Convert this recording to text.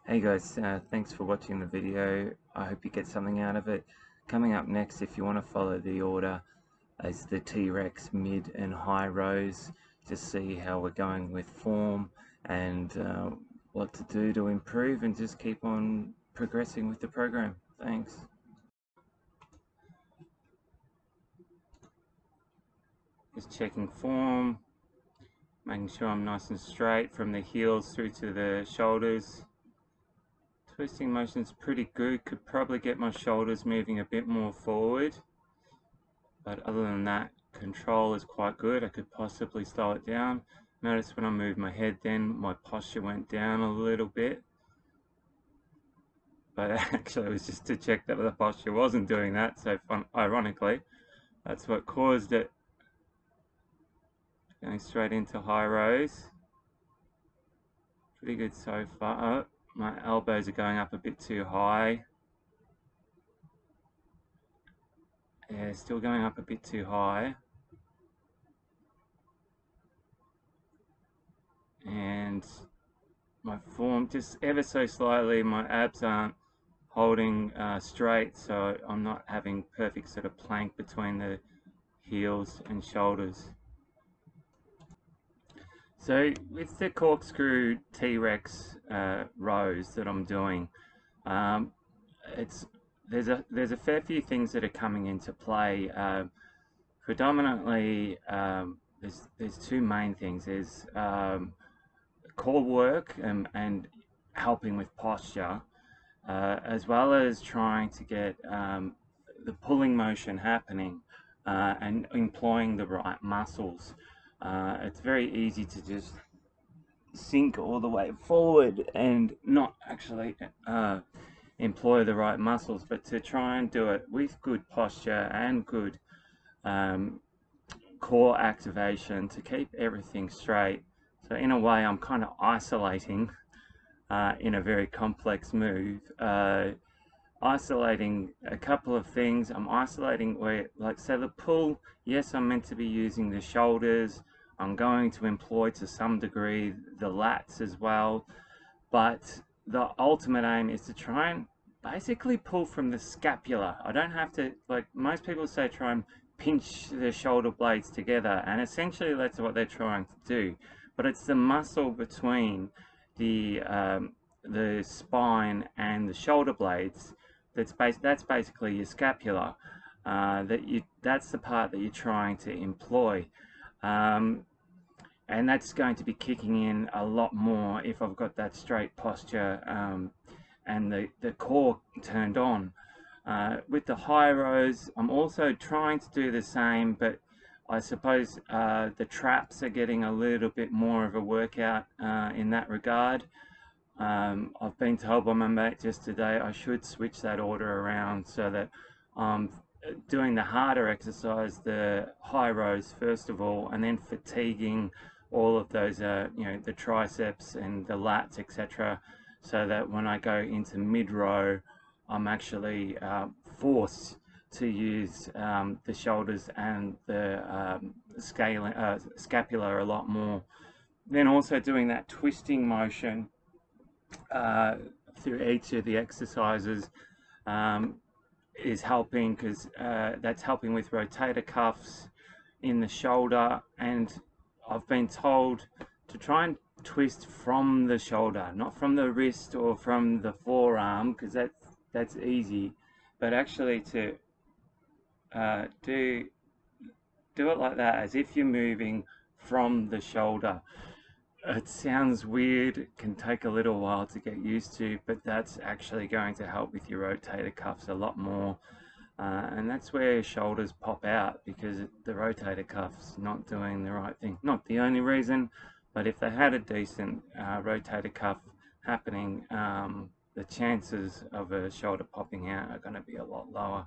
Hey guys, thanks for watching the video. I hope you get something out of it. Coming up next, if you want to follow the order, is the T-Rex mid and high rows. Just see how we're going with form and what to do to improve, and just keep on progressing with the program. Thanks. Just checking form, making sure I'm nice and straight from the heels through to the shoulders. Twisting motion's pretty good. Could probably get my shoulders moving a bit more forward, but other than that, control is quite good. I could possibly slow it down. Notice when I moved my head then, my posture went down a little bit, but actually it was just to check that the posture wasn't doing that. So ironically, that's what caused it. Going straight into high rows. Pretty good so far. Oh, my elbows are going up a bit too high. Yeah, still going up a bit too high. And my form, just ever so slightly, my abs aren't holding straight, so I'm not having perfect sort of plank between the heels and shoulders. So with the corkscrew T-Rex rows that I'm doing, there's a fair few things that are coming into play. Predominantly, there's two main things. There's core work and helping with posture, as well as trying to get the pulling motion happening and employing the right muscles. It's very easy to just sink all the way forward and not actually employ the right muscles, but to try and do it with good posture and good core activation to keep everything straight. So in a way, I'm kind of isolating in a very complex move. Isolating a couple of things. I'm isolating where, like, so the pull, yes, I'm meant to be using the shoulders. I'm going to employ to some degree the lats as well, but the ultimate aim is to try and basically pull from the scapula. I don't have to, like most people say, try and pinch the shoulder blades together, and essentially that's what they're trying to do. But it's the muscle between the spine and the shoulder blades that's basically your scapula. That's the part that you're trying to employ. And that's going to be kicking in a lot more if I've got that straight posture and the core turned on. With the high rows, I'm also trying to do the same, but I suppose the traps are getting a little bit more of a workout in that regard. I've been told by my mate just today I should switch that order around so that I'm doing the harder exercise, the high rows first of all, and then fatiguing all of those, the triceps and the lats, etc., so that when I go into mid row, I'm actually forced to use the shoulders and the scapula a lot more. Then also doing that twisting motion through each of the exercises is helping, because that's helping with rotator cuffs in the shoulder, and I've been told to try and twist from the shoulder, not from the wrist or from the forearm, because that's easy, but actually to do it like that, as if you're moving from the shoulder. It sounds weird, it can take a little while to get used to, but that's actually going to help with your rotator cuffs a lot more. And that's where shoulders pop out, because the rotator cuff's not doing the right thing. Not the only reason, but if they had a decent rotator cuff happening, the chances of a shoulder popping out are going to be a lot lower.